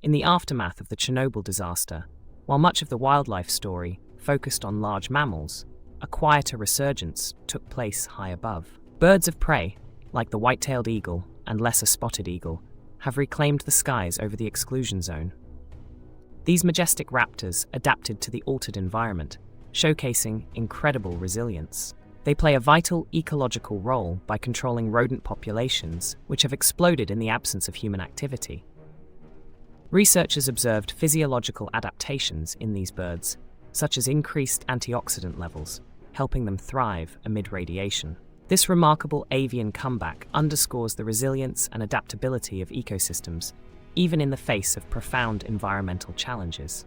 In the aftermath of the Chernobyl disaster, while much of the wildlife story focused on large mammals, a quieter resurgence took place high above. Birds of prey, like the white-tailed eagle and lesser spotted eagle, have reclaimed the skies over the exclusion zone. These majestic raptors adapted to the altered environment, showcasing incredible resilience. They play a vital ecological role by controlling rodent populations, which have exploded in the absence of human activity. Researchers observed physiological adaptations in these birds, such as increased antioxidant levels, helping them thrive amid radiation. This remarkable avian comeback underscores the resilience and adaptability of ecosystems, even in the face of profound environmental challenges.